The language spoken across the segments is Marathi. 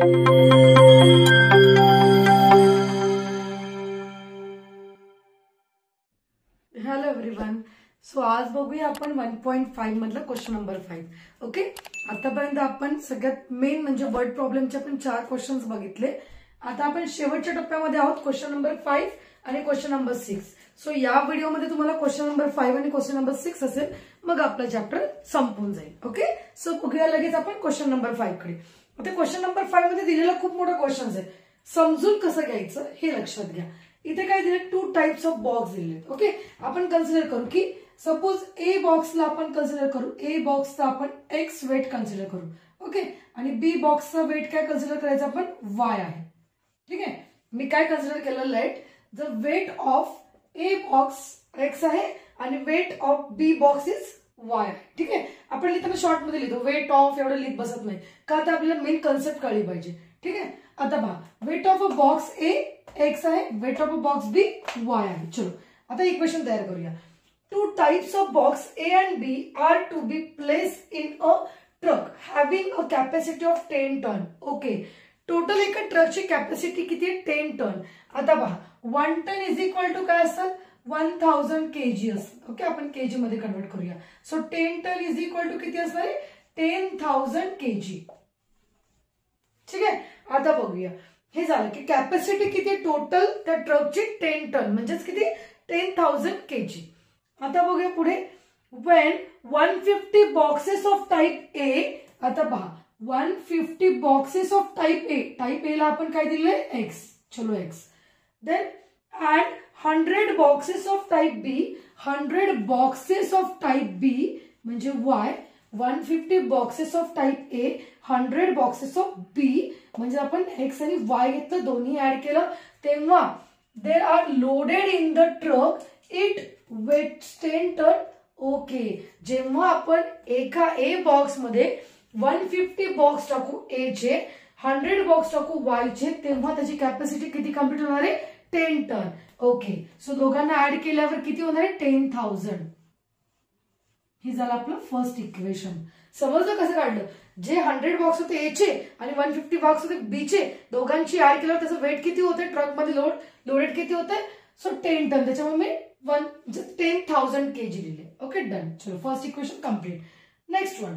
Hello everyone. सो आज बघूया आपण 1.5 मधला क्वेश्चन नंबर 5. ओके, आतापर्यंत आपण सगळ्यात मेन म्हणजे वर्ड प्रॉब्लेमचे आपण 4 क्वेश्चन्स बघितले. आता आपण शेवटच्या टप्प्यामध्ये आहोत, क्वेश्चन नंबर 5 आणि क्वेश्चन नंबर 6. सो या व्हिडिओमध्ये तुम्हाला क्वेश्चन नंबर 5 आणि क्वेश्चन नंबर 6 असेल, मग आपला चॅप्टर संपून जाईल. ओके, सो बघूया लगेच आपण क्वेश्चन नंबर 5 कडे. आता क्वेश्चन नंबर 5 मध्ये दिलेला खूप मोठा क्वेश्चन आहे, समजून कसं घ्यायचं हे लक्षात घ्या. इथे काय दिले, 2 टाइप्स ऑफ बॉक्स दिले. ओके, आपण कन्सिडर करू की सपोज ए बॉक्सला आपण कन्सिडर करू, ए बॉक्सचा आपण एक्स वेट कन्सिडर करू. ओके, आणि बी बॉक्सचा वेट काय कन्सिडर करायचं आपण, वाय आहे. ठीक आहे, मी काय कन्सिडर केलं, let the weight of A box X आहे आणि weight of B box is Y आहे. ठीक आहे, आपण लिहिताना शॉर्ट मध्ये लिहितो, वेट ऑफ एवढं लिहित बसत नाही का, तर आपल्याला मेन कन्सेप्ट कळली पाहिजे. ठीक आहे, आता पहा, weight of a box A X आहे, weight of a box B Y आहे. चलो आता इक्वेशन तयार करूया. 2 types of box A and B are to be placed in a truck having a capacity of 10 ton. Okay, total एका ट्रकची कॅपॅसिटी किती आहे, 10 टन. आता पहा, 1 टन इज इक्वल टू काय असतं, 1000 kg असतं. ओके, आपण केजी मध्ये कन्वर्ट करूया. So 10 ton is equal to किती असणार आहे, 10,000 kg. ठीक आहे, आता बघूया, हे झालं की कॅपॅसिटी किती टोटल त्या ट्रकची 10 टन म्हणजेच किती, 10,000 kg. आता बघूया पुढे, when 150 boxes of type A, आता पहा 150 boxes of type A, type A ला आपण काय दिलंय, X. चलो X. then and 100 boxes of type B, 100 boxes of type B म्हणजे Y. 150 boxes of type A, 100 boxes of B म्हणजे आपण X आणि Y घेतलं, दोन्ही ऍड केलं, तेव्हा they are loaded in the truck, it weighs 10 ton. Okay, जेव्हा आपण एका ए बॉक्स मध्ये 150 बॉक्स टाकू ए चे, 100 बॉक्स टाकू वाय चे, तेव्हा त्याची कॅपॅसिटी किती कम्प्लीट होणार आहे, 10 टन. ओके, सो दोघांना ऍड केल्यावर किती होणार आहे, 10,000. हे झालं आपलं फर्स्ट इक्वेशन. समजलं कसं काढलं, जे 100 बॉक्स होते ए चे आणि 150 बॉक्स होते बी चे, दोघांची ऍड केल्यावर त्याचं वेट किती होते, ट्रक मध्ये लोडेड किती होते, सो 10 टन. त्याच्यामुळे मी 10,000 kg लिहिले. Okay, done. चलो first equation complete. Next one,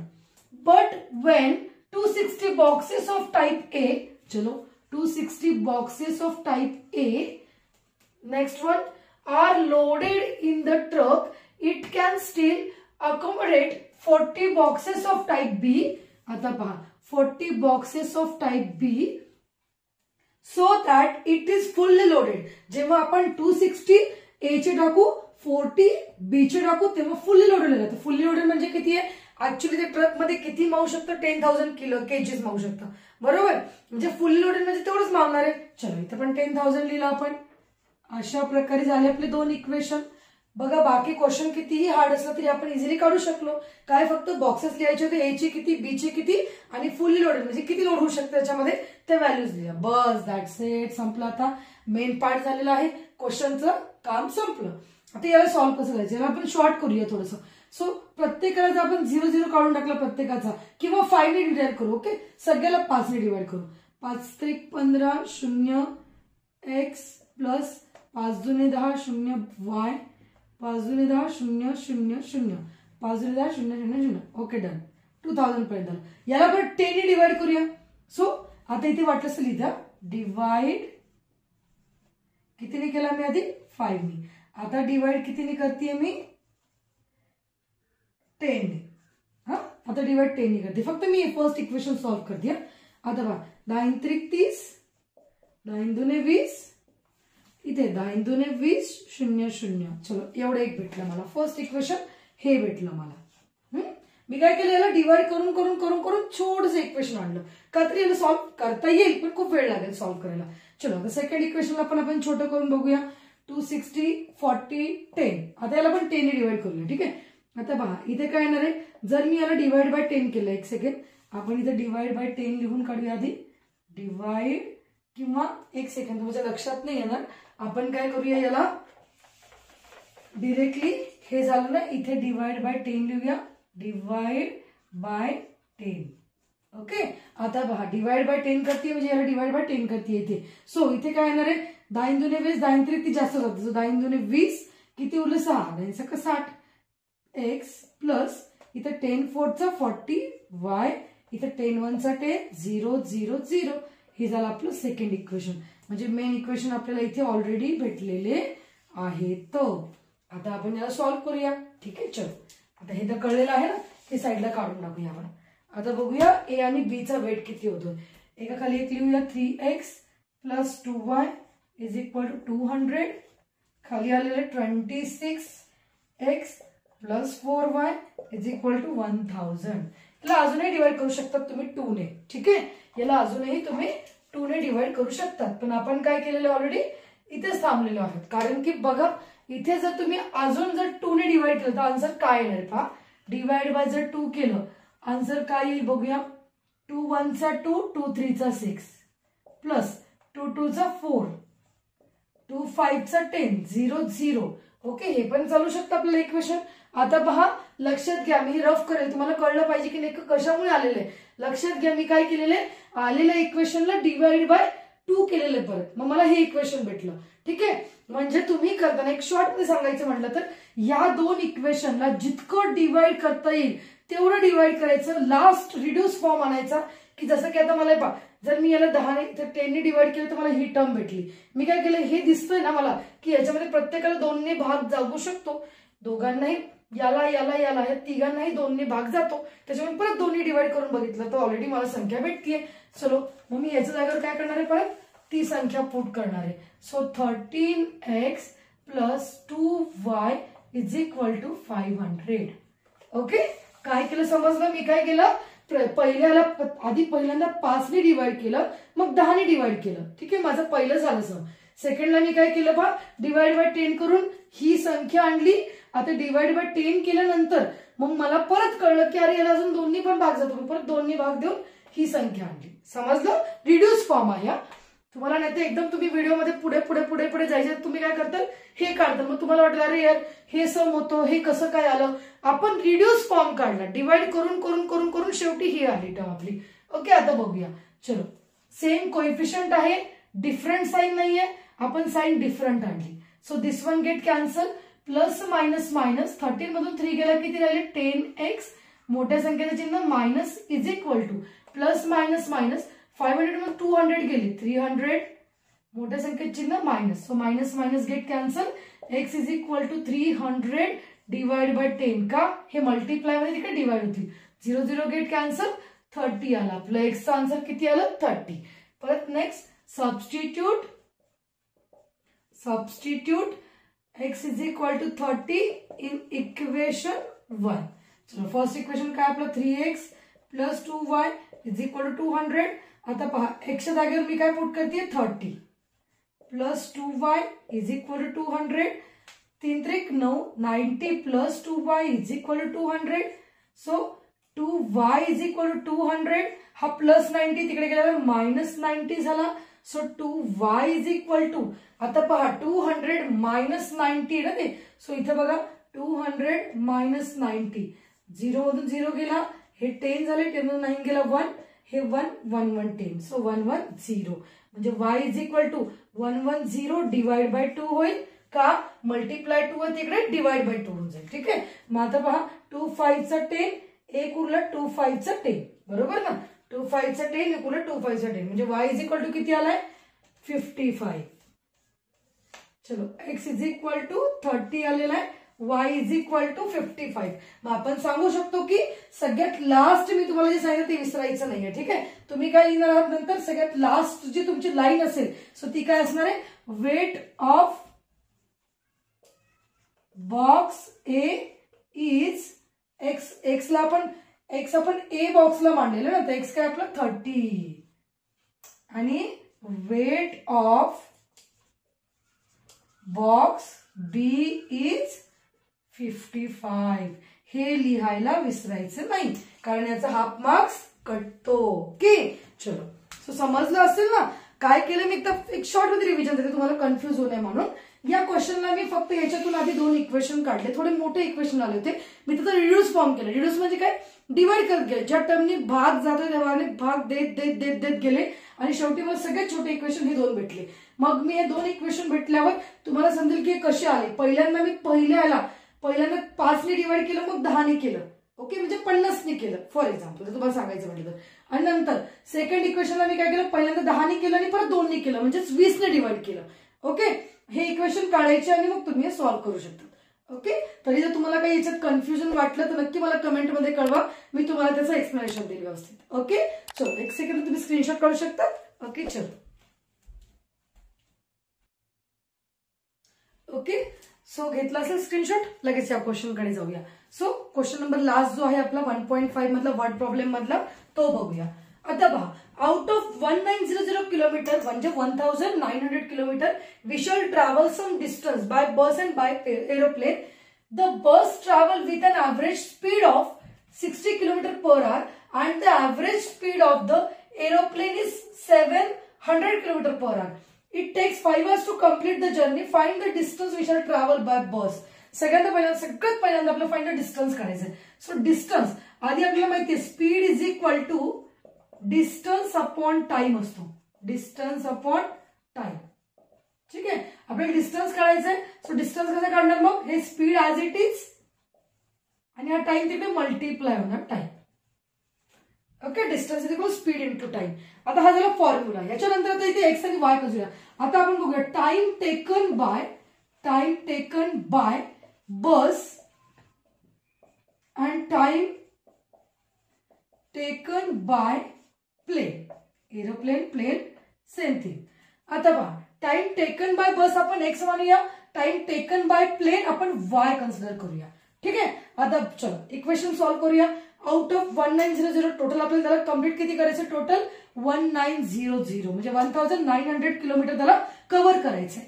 but when 260 boxes of type A, चलो 260 boxes of type A, next one, are loaded in the truck, it can still accommodate 40 boxes of type B. आता पहा, 40 boxes of type B so that it is fully loaded. जेव्हा आपण 260 ए चे टाकू, 40 बी चे टाकू, तेव्हा फुल्ली लोडेड जातं. फुल्ली लोडेड म्हणजे किती आहे, ऍक्च्युली ते ट्रक मध्ये किती मावू शकतं, 10,000 kgs मावू शकतं, बरोबर. म्हणजे फुल्ली लोडेड म्हणजे तेवढंच मावणार आहे. चलो इथे पण 10,000 लिहिलं आपण. अशा प्रकारे झाले आपले 2 इक्वेशन. बघा, बाकी क्वेश्चन कितीही हार्ड असला तरी आपण इझिली काढू शकलो. काय फक्त बॉक्सेस लिहायचे होते, ए चे किती, बी चे किती आणि फुल्ली लोडेड म्हणजे किती लोड होऊ शकतं त्याच्यामध्ये, ते व्हॅल्यूज लिहा. बस, दॅट्स इट, संपलं. आता मेन पार्ट झालेला आहे, क्वेश्चनचं काम संपलं. आता याला सॉल्व्ह कसं करायचं, याला आपण शॉर्ट करूया थोडंसं. सो प्रत्येकाला आपण 0-0 काढून टाकला प्रत्येकाचा, किंवा 5 ने डिवाइड करू. ओके, सगळ्याला 5 ने डिवाइड करू. 5×3=15, 0 x plus 5×2=10, 0 y, 5×2=10, 0 0 0, 5×2=10, 0 0 0. Okay, done. 2000 पर्यंत झालं. याला आपण 10 ने डिवाइड करूया. सो आता इथे वाटलं असं लिहिता, डिवाइड कितीने केला मी आधी, 5 ने. आता डिवाइड कितीने करते मी, 10 ने. हा, आता डिवाइड 10 ने करते. फक्त मी फर्स्ट इक्वेशन सॉल्व्ह करते. आता पहा, 10×3=30, 10×2=20, इथे 10×2=20, 0 0. चलो एवढं एक भेटलं मला, फर्स्ट इक्वेशन हे भेटलं मला. मी काय केलं, याला डिवाइड करून करून करून करून छोटंसं इक्वेशन आणलं, का तरी याला सॉल्व्ह करता येईल, पण खूप वेळ लागेल सॉल्व्ह करायला. चलो आता सेकंड इक्वेशनला पण आपण छोटं करून बघूया. 260, 40, 10. आता याला पण 10 ने डिवाइड करूया. ठीक आहे, आता पहा इथे काय येणार आहे, जर मी याला डिवाइड बाय 10 केलं, एक सेकंड, आपण इथे डिवाइड बाय 10 लिहून काढूया आधी. डिवाइड, किंवा एक सेकंड, तुमच्या लक्षात नाही येणार, आपण काय करूया, याला डिरेक्टली, हे झालं ना, इथे डिवाइड बाय 10 लिहूया, डिवाइड बाय 10. ओके, आता पहा डिवाइड बाय 10 करते म्हणजे याला डिवाइड बाय 10 करते इथे. सो इथे काय येणार आहे, 10 दुने 20, 10 3 ती जास्त जाते. सो 10 दुने 20, किती उरलं 6, 10 60 एक्स प्लस इथे 10 4चा 40 वाय, इथे 10 1चा 10 0 0 0. हे झालं आपलं सेकंड इक्वेशन. म्हणजे मेन इक्वेशन आपल्याला इथे ऑलरेडी भेटलेले आहे. तो आता आपण याला सॉल्व्ह करूया. ठीक आहे, चलो आता हे तर कळलेलं आहे ना, हे साईडला काढून टाकूया आपण. आता बघूया ए आणि बी चा वेट किती होतो. एका खाली एक लिहूया 3x plus 2y is equal to 200. खाली आलेले 26x plus 4y is equal to 1000. याला अजूनही डिवाइड करू शकतात तुम्ही 2 ने. ठीक आहे, याला अजूनही तुम्ही 2 ने डिवाइड करू शकतात. पण आपण काय केलेलं ऑलरेडी इथेच थांबलेलो आहोत. कारण की बघा इथे जर तुम्ही अजून जर 2 ने डिवाइड केलं तर आन्सर काय येणार पहा. डिवाइड बाय जर 2 केलं आन्सर काय येईल बघूया. 2 1चा 2, 2 3चा 6 प्लस 2 2चा 4, 2 5चा 10 0 0. ओके, हे पण चालू शकतं आपल्याला इक्वेशन. आता पहा लक्षात घ्या, मी रफ करेल, तुम्हाला कळलं पाहिजे की नेमकं कशामुळे आलेलं आहे. लक्षात घ्या मी काय केलेलं आहे, आलेल्या इक्वेशनला डिवाइड बाय 2 केलेलं परत, मग मला हे इक्वेशन भेटलं. ठीक आहे, म्हणजे तुम्ही करताना एक शॉर्ट मध्ये सांगायचं म्हटलं तर या दोन इक्वेशनला जितकं डिवाइड करता येईल तेवढं डिवाइड करायचं. लास्ट रिड्यूस फॉर्म आणायचा, की जसं की आता मला पहा जर मी याला 10 ने 10 ने डिवाइड केलं तर मला ही टर्म भेटली. मी काय केलं, हे दिसतंय ना मला की याच्यामध्ये प्रत्येकाला 2 ने भाग जागू शकतो. दोघांनाही याला याला याला या तिघांनाही 2 ने भाग जातो. त्याच्यामुळे परत 2 ने डिवाइड करून बघितलं तर ऑलरेडी मला संख्या भेटतीये. चलो मग मी याच्या जागेवर काय करणार आहे, परत ती संख्या पुट करणार आहे. So 13x plus 2y is equal to 500. Okay, काय केलं समजलं. मी काय केलं, पहिल्यांदा 5 ने डिवाइड केलं, मग 10 ने डिवाइड केलं. ठीक आहे, माझं पहिलं झालं सम. सेकंडला मी काय केलं पहा, डिवाइड बाय 10 करून ही संख्या आणली. आता डिवाइड बाय 10 केल्यानंतर मग मला परत कळलं की अरे याला अजून 2 ने पण भाग जातो, परत 2 ने भाग देऊन ही संख्या आणली. समजलं, रिड्यूस फॉर्म आहे. तुम्हाला नाही तर एकदम तुम्ही व्हिडिओमध्ये पुढे पुढे पुढे पुढे जायचं, तुम्ही काय करताल हे काढताल, मग तुम्हाला वाटलं अरे यार हे सम होतं, हे कसं काय आलं. आपण रिड्यूस फॉर्म काढला, डिवाइड करून करून करून करून शेवटी ही आली टर्म आपली. ओके, आता बघूया. चलो, सेम कोएफिशियंट आहे, डिफरंट साइन नाहीये, आपण साइन डिफरंट आणली. So this one get cancel. Plus minus minus 13 मधून 3 गेला किती राहिले 10x, मोठ्या संख्येचं चिन्ह minus is equal to plus minus minus 500 मधून 200 गेली 300, मोठ्या संख्येत चिन्ह minus. So minus minus get cancel. x is equal to 300 divide by 10. का, हे मल्टिप्लाय मध्ये तिकडे डिवाइड होतील. 0 0 गेट कॅन्सल. 30 आला आपलं. एक्सचा आन्सर किती आलं 30. परत next substitute x is equal to 30 in equation 1. चलो फर्स्ट इक्वेशन काय आपलं 3x plus 2y is equal to 200. आता पहा एक्सच्या जागेवर मी काय पुट करते 30 plus 2y is equal to 200. 3 3 9 90 plus 2y is equal to 200. So 2y is equal to 200. हा प्लस 90 तिकडे गेल्यावर मायनस 90 झाला. So 2y is equal to, आता पहा 200 मायनस 90 ना ते. सो इथे बघा 200 मायनस 90, 0 मधून 0 गेला, हे 10 झाले, 10 मधून 9 गेला 1, हे 1 1 1 10. सो 1 1 0 म्हणजे y is equal to 1 1 0 divide by 2 होईल. का, मल्टिप्लाय 2 आहे तिकडे डिवाइड बाय 2 होऊन जाईल. ठीक आहे, मग आता पहा 2 5 चा 10, एक उरलं 2 5 चा 10, बरोबर ना. 2 5 चा 10 एक उरलं 2 5 चा 10 म्हणजे y इज इक्वल टू किती आलाय 55. चलो x इज इक्वल टू 30 आलेला आहे, y इज इक्वल टू 55. मग आपण सांगू शकतो की सगळ्यात लास्ट मी तुम्हाला जे सांगितलं ते विसरायचं नाहीये. ठीक आहे, तुम्ही काय लिहिणार आहात नंतर सगळ्यात लास्ट जी तुमची लाईन असेल सो ती काय असणार आहे, weight of box A is X. एक्सला आपण ए बॉक्सला मांडलेलं ना, तर एक्स काय आपलं 30 आणि weight of box B is 55. हे लिहायला विसरायचं नाही कारण याचा हाफ मार्क्स कटतो. ओके, चलो सो समजलं असेल ना. काय केलं मी एक शॉर्ट मध्ये रिव्हिजन देते तुम्हाला कन्फ्युज होऊ नये म्हणून. या क्वेश्चनला मी फक्त याच्यातून आधी 2 इक्वेशन काढले, थोडे मोठे इक्वेशन आले होते, मी त्याचा रिड्यूस फॉर्म केला. रिड्यूस म्हणजे काय, डिवाइड करत गेले, ज्या टर्मनी भाग जातोय तेव्हा भाग देत देत देत देत गेले आणि शेवटी मला सगळ्यात छोटे इक्वेशन हे 2 भेटले. मग मी हे 2 इक्वेशन भेटल्यावर तुम्हाला समजेल की हे कसे आले. पहिल्यांदा मी पहिल्यांदा 5 ने डिवाइड केलं, मग 10 ने केलं. ओके, म्हणजे 50 ने केलं फॉर एक्झाम्पल तुम्हाला सांगायचं म्हटलं तर. आणि नंतर सेकंड इक्वेशनला मी काय केलं, पहिल्यांदा 10 ने केलं आणि परत 2 ने केलं, म्हणजे 20 ने डिवाइड केलं. ओके, हे इक्वेशन काढायचे आणि मग तुम्ही हे सॉल्व्ह करू शकता. ओके, तरी जर तुम्हाला काही याच्यात कन्फ्युजन वाटलं तर नक्की मला कमेंटमध्ये कळवा, मी तुम्हाला त्याचं एक्सप्लेनेशन देईल व्यवस्थित. ओके, चलो एक सेकंड तुम्ही स्क्रीनशॉट काढू शकता. ओके, चलो. ओके, सो घेतला असेल स्क्रीनशॉट, लगेच या क्वेश्चन कडे जाऊया. सो क्वेश्चन नंबर लास्ट जो आहे आपला 1.5 मधला वर्ड प्रॉब्लेम मधला तो बघूया. आता पहा, आउट ऑफ 1900 किलोमीटर म्हणजे 1900 kilometre we shall travel some distance by bus and by aeroplane. The bus travel with an average speed of 60 kilometre per hour and the average speed of the aeroplane is 700 kilometre per hour. It takes 5 hours to complete the journey. Find the distance we shall travel by bus. सगळ्यात पहिल्यांदा आपल्याला फाइंड द डिस्टन्स काढायचं. सो डिस्टन्स आधी आपल्याला माहिती आहे, speed is equal to distance upon time असतो. Distance upon time. ठीक आहे, आपल्याला डिस्टन्स काढायचंय. सो डिस्टन्स कसं काढणार, मग हे स्पीड ऍज इट इज आणि हा टाइम तिथे मल्टिप्लाय होणार time. Okay, distance is equal speed into time. आता हा झाला फॉर्म्युला. याच्यानंतर आता इथे एक्स आणि वाय करूया. आता आपण बघूया time taken by bus and time taken by plane. Aeroplane, plane same thing. आता पहा, टाइम टेकन बाय बस आपण एक्स मानूया, टाइम टेकन बाय प्लेन आपण वाय कन्सिडर करूया. ठीक आहे, आता चलो इक्वेशन सॉल्व्ह करूया. आउट ऑफ 1900 टोटल आपल्याला त्याला कम्प्लीट किती करायचं, टोटल 1900 म्हणजे 1900 किलोमीटर त्याला कव्हर करायचंय.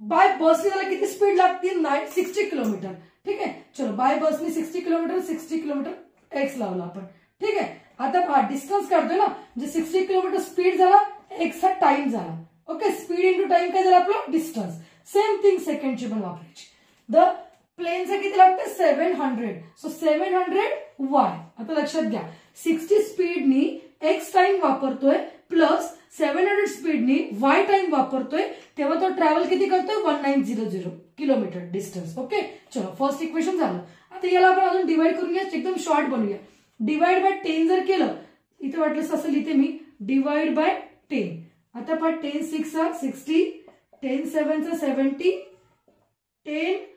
बाय बसने त्याला किती स्पीड लागते, 60 किलोमीटर. ठीक आहे, चलो बाय बसने 60 किलोमीटर एक्स लावला आपण. ठीक आहे, आता पहा डिस्टन्स काढतोय ना, म्हणजे 60 किलोमीटर स्पीड झाला, एक्स हा टाइम झाला. ओके, स्पीड इंटू टाइम काय झाला आपला, डिस्टन्स. सेम थिंग सेकंडची पण वापरायची. द प्लेनचं किती लागतं, 700. So 700 Y. आता लक्षात घ्या, 60 स्पीडनी एक्स टाइम वापरतोय प्लस 700 स्पीडनी वाय टाइम वापरतोय, तेव्हा तो ट्रॅव्हल किती करतोय, 1900 किलोमीटर डिस्टन्स. ओके, चलो फर्स्ट इक्वेशन झालं. आता याला आपण अजून डिवाइड करून घ्या, एकदम शॉर्ट बनवूया. डिवाइड बाय 10 जर केलं, इथे वाटलं असं लिहिते मी, डिवाइड बाय 10. आता पहा 10 6 60, 10 7 70, 10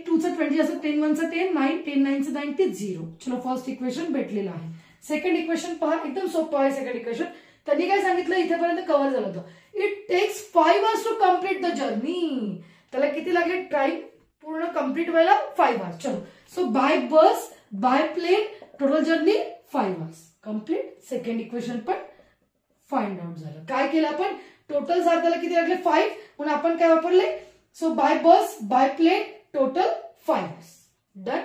2 20 असं, 10 1 10, 9 10 9 90 0. चलो फर्स्ट इक्वेशन भेटलेलं आहे. सेकंड इक्वेशन पहा, एकदम सोपं आहे सेकंड इक्वेशन. त्यांनी काय सांगितलं, इथेपर्यंत कव्हर झालं होतं. It takes 5 hours to complete the journey. त्याला किती लागले, टाइम पूर्ण कम्प्लीट व्हायला 5 hours. चलो, so by bus by plane total journey 5 hours complete. Second equation पण फाइंड आउट झालं. काय केलं आपण, टोटल झालं त्याला किती लागले 5, म्हणून आपण काय वापरले, so by bus by plane total 5 hours. डन.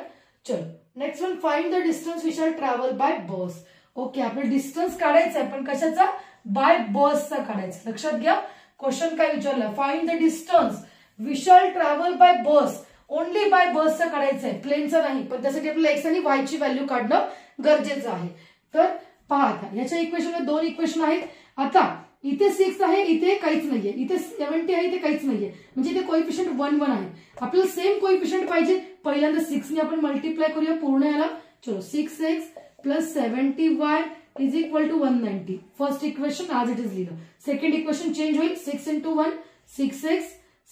चलो next one, find the distance we shall travel by bus. Okay, आपल्याला डिस्टन्स काढायचा आहे, पण कशाचा, बाय बसचा काढायचा. लक्षात घ्या, क्वेश्चन काय विचारलं, find the distance we shall travel by bus. Only by बसचा काढायचा आहे, प्लेनचा नाही. पण त्यासाठी आपल्याला एक्स आणि वाय ची व्हॅल्यू काढणं गरजेचं आहे. तर पहा, आता याच्या इक्वेशनमध्ये 2 इक्वेशन आहेत. आता इथे 6 आहे, इथे काहीच नाहीये, इथे 70 आहे, इथे काहीच नाहीये, म्हणजे इथे कोएफिशियंट 1 1 आहे. आपल्याला सेम कोएफिशियंट पाहिजे. पहिल्यांदा 6 ने आपण मल्टिप्लाय करूया पूर्ण याला. चलो 6x plus 70y is equal to 190. First equation as it is लिहिलं. सेकंड इक्वेशन चेंज होईल, 6 into 1 6x,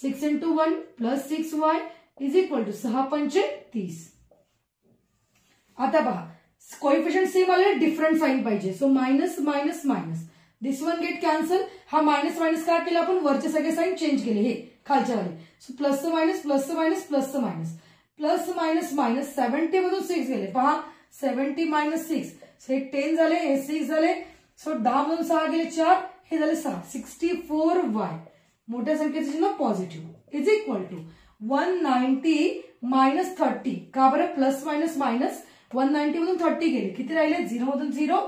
6 into 1 plus 6y is equal to 6 पंचे 30. आता पहा, कोएफिशियंट सेम आले, डिफरंट साइन पाहिजे. So minus minus minus, this one get cancel. हा मायनस मायनस काय केलं आपण, वरचे सगळे साइन चेंज केले, हे खालच्या वाले. So plus minus plus minus plus minus plus minus minus. 70 मधून 6 गेले, पहा 70 मायनस 6, सो हे 10 झाले, हे 6 झाले. सो 10 मधून 6 गेले 4, हे झाले 6. 64y मोठ्या संख्येचे चिन्ह positive is equal to 190 minus 30. का बरं, प्लस मायनस मायनस. 190 मधून 30 गेले, किती राहिले, 0 मधून 0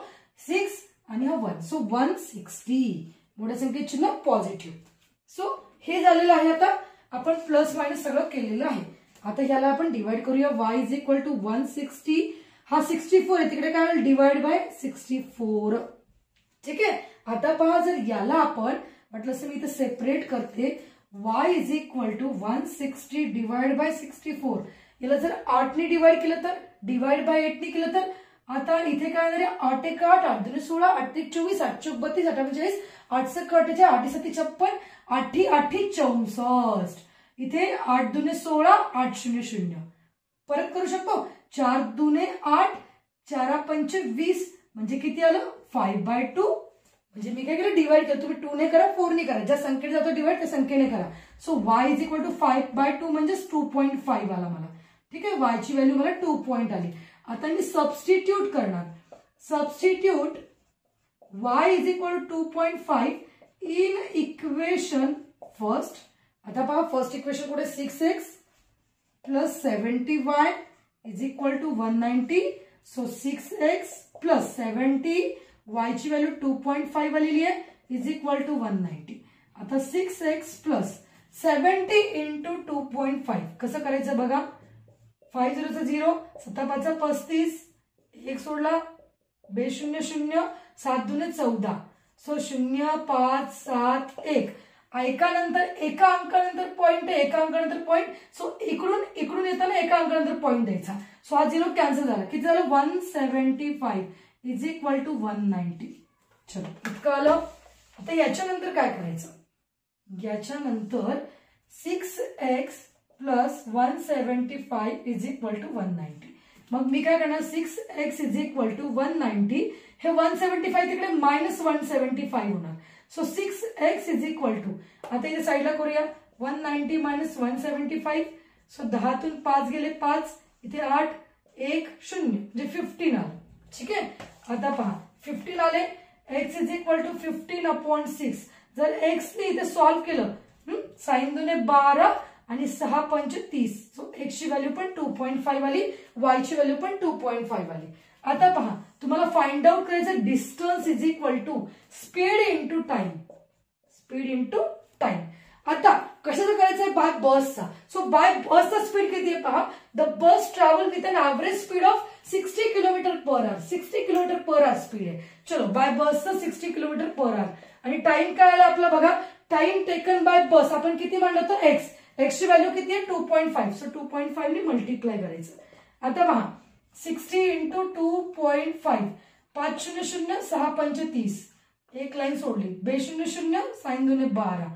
6 आणि हा 1. सो 160 मोठ्या संख्येचे चिन्ह पॉझिटिव्ह. सो हे झालेलं आहे. आता आपण प्लस मायनस सगळं केलेलं आहे. आता ह्याला आपण डिवाइड करूया. y इज इक्वल टू 160, हा 64 आहे, तिकडे काय होईल डिवाइड बाय 64. ठीक आहे. आता पहा, जर याला आपण म्हटलं असं मी इथे सेपरेट करते, y is equal to 160 divide by 64. याला जर 8 ने डिवाइड केलं तर, डिवाइड बाय 8 ने केलं तर, आता इथे काय येणार आहे 8 1 8, 8 2 16, 8 3 24, 8 4 32, 8 45, 8 6 48, 8 7 56, 8 8 64. इथे 8 2 16, 8 0 0. परत करू शकतो. 4 2 8, 4 5 20, म्हणजे किती आलं 5/2. म्हणजे मी काय केलं डिवाइड केलं. तुम्ही 2 ने करा, 4 ने करा, ज्या संख्येने जातो डिवाइड त्या संख्येने करा. So y is equal to 5/2 म्हणजे 2.5 आला मला. ठीक आहे. y ची व्हॅल्यू मला 2 पॉइंट आली. आता मी सबस्टिट्यूट करणार. Substitute y is equal to 2.5 in equation first. आता पहा फर्स्ट इक्वेशन कुठे 6x plus 70y is equal to 190. So 6x plus 70, y ची व्हॅल्यू 2.5 आलेली आहे, इज इक्वल टू 190. आता 6x प्लस 70 इंटू 2.5 कसं करायचं बघा. 5 0 0, 7 5 35, 1 सोडला, 2 0 0, 7 2 14. सो 0 5 7 1. एका अंकानंतर पॉइंट आहे, एका अंकानंतर पॉइंट. सो इकडून येताना एका अंकानंतर पॉइंट द्यायचा. सो हा 0 कॅन्सल झाला. किती झालं 175 इज इक्वल टू 190. चलो इतकं आलं. आता याच्यानंतर काय करायचं. याच्यानंतर 6x plus 175 is equal to 190. मग मी काय करणार 6x इज इक्वल टू 190. हे 175 तिकडे मायनस 175 होणार. So 6x is equal to, आता इथे साईडला करूया 190 मायनस 175. सो 10 5 गेले 5, इथे 8 1 0 म्हणजे 15 आलं. ठीक आहे. आता पहा 15 आले. x is equal to 15/6. जर x ने इथे सॉल्व्ह केलं, साइन 2 12 आणि 6 5 30. सो x ची व्हॅल्यू पण 2.5 आली, y ची व्हॅल्यू पण 2.5 आली. आता पहा तुम्हाला फाइंड आउट करायचं distance is equal to speed into time. Speed into time. आता कशाचं करायचंय बाय बसचा. सो बाय बसचा स्पीड किती आहे पहा. The bus travel with an average speed of 60 km/h. 60 km/h speed आहे. चलो बाय बसचं 60 km/h. आणि टाइम काय आला आपला बघा. टाइम टेकन बाय बस आपण किती म्हणलं होतं एक्स ची व्हॅल्यू किती आहे 2.5. सो 2.5 ने मल्टिप्लाय करायचं. आता पहा 60 इंटू 2.5, 5 0 0, 6 5 30, एक लाईन सोडली, 2 0 0, साइन 2 12.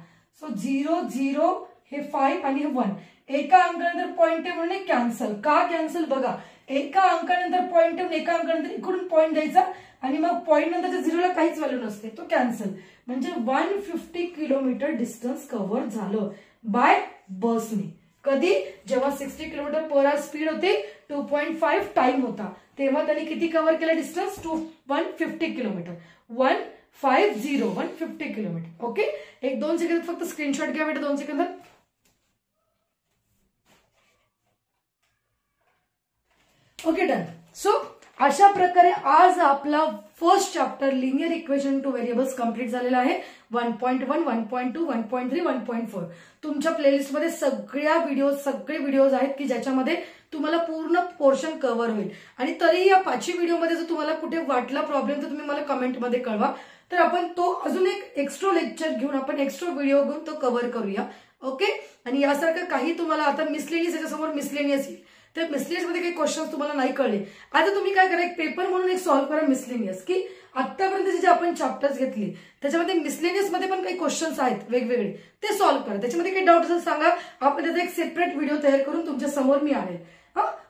सो 0 0 हे 5 आणि हे 1. एका अंकानंतर पॉइंट आहे म्हणून कॅन्सल. का कॅन्सल बघा. एका अंकानंतर पॉइंट आहे, एका अंकानंतर इकडून पॉइंट द्यायचा आणि मग पॉइंट नंतरच्या झिरोला काहीच व्हॅल्यू नसते, तो कॅन्सल. म्हणजे 150 किलोमीटर डिस्टन्स कव्हर झालं बाय बसने. कधी जेव्हा 60 km/h स्पीड होती, 2.5 टाइम होता, तेव्हा त्यांनी किती कव्हर केलं distance 150 kilometre. 150 kilometre. Okay. 1-2 second फक्त स्क्रीनशॉट घ्या बेटा. 2 सेकंद. Okay done. सो अशा प्रकारे आज आपला first chapter linear equation two variables complete झालेला आहे. 1.1, 1.2, 1.3, 1.4. तुमच्या प्लेलिस्टमध्ये सगळे व्हिडिओज आहेत की ज्याच्यामध्ये तुम्हाला पूर्ण पोर्शन कव्हर होईल. आणि तरी या 5 व्हिडिओमध्ये जर तुम्हाला कुठे वाटला प्रॉब्लेम तर तुम्ही मला कमेंटमध्ये कळवा. तर आपण तो अजून एक एक्स्ट्रा लेक्चर घेऊन आपण एक्स्ट्रा व्हिडिओ घेऊन तो कव्हर करूया. ओके. आणि यासारखं काही तुम्हाला आता मिसलेनियस याच्यासमोर मिसलेनियस येईल, तर मिसलेनियस मध्ये काही क्वेश्चन तुम्हाला नाही कळले, आता तुम्ही काय करा एक पेपर म्हणून एक सॉल्व्ह करा मिसलेनियस. की आतापर्यंत जे आपण चॅप्टर्स घेतले त्याच्यामध्ये मिसलेनियस मध्ये पण काही क्वेश्चन्स आहेत वेगवेगळे, ते सॉल्व्ह करा. त्याच्यामध्ये काही डाऊट असेल सांगा, आपण त्याचा एक सेपरेट व्हिडिओ तयार करून तुमच्या समोर मी आणेल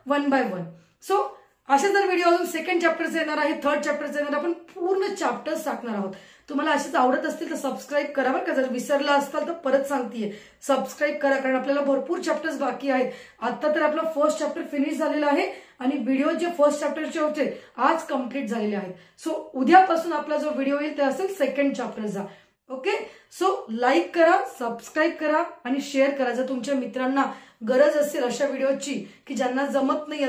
1 by 1. सो असे जर व्हिडिओ अजून सेकंड चॅप्टरचे येणार आहे, थर्ड चॅप्टरचे येणार, आपण पूर्ण चॅप्टर्स टाकणार आहोत. तुम्हाला असेच आवडत असतील तर सबस्क्राईब करा बरं का. जर विसरला असताल तर परत सांगतेय सबस्क्राईब करा, कारण आपल्याला भरपूर चॅप्टर्स बाकी आहेत. आता तर आपला फर्स्ट चॅप्टर फिनिश झालेला आहे आणि व्हिडिओ जे फर्स्ट चॅप्टरचे होते आज कम्प्लीट झालेले आहेत. सो उद्यापासून आपला जो व्हिडिओ येईल ते असेल सेकंड चॅप्टरचा. ओके, सो लाईक करा, सबस्क्राईब करा आणि शेअर करा जर तुमच्या मित्रांना गरज असेल अशा व्हिडिओची की ज्यांना जमत नाही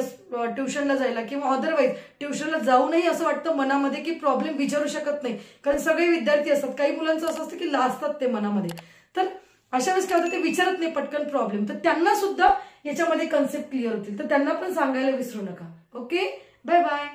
ट्युशनला जायला किंवा अदरवाईज ट्युशनला जाऊ नये असं वाटतं मनामध्ये की प्रॉब्लेम विचारू शकत नाही, कारण सगळे विद्यार्थी असतात, काही मुलांचं असं असतं की लाजतात ते मनामध्ये, तर अशा वेळेस काय होतं ते विचारत नाही पटकन प्रॉब्लेम, तर त्यांना सुद्धा याच्यामध्ये कन्सेप्ट क्लिअर होतील, तर त्यांना पण सांगायला विसरू नका. Okay, bye bye.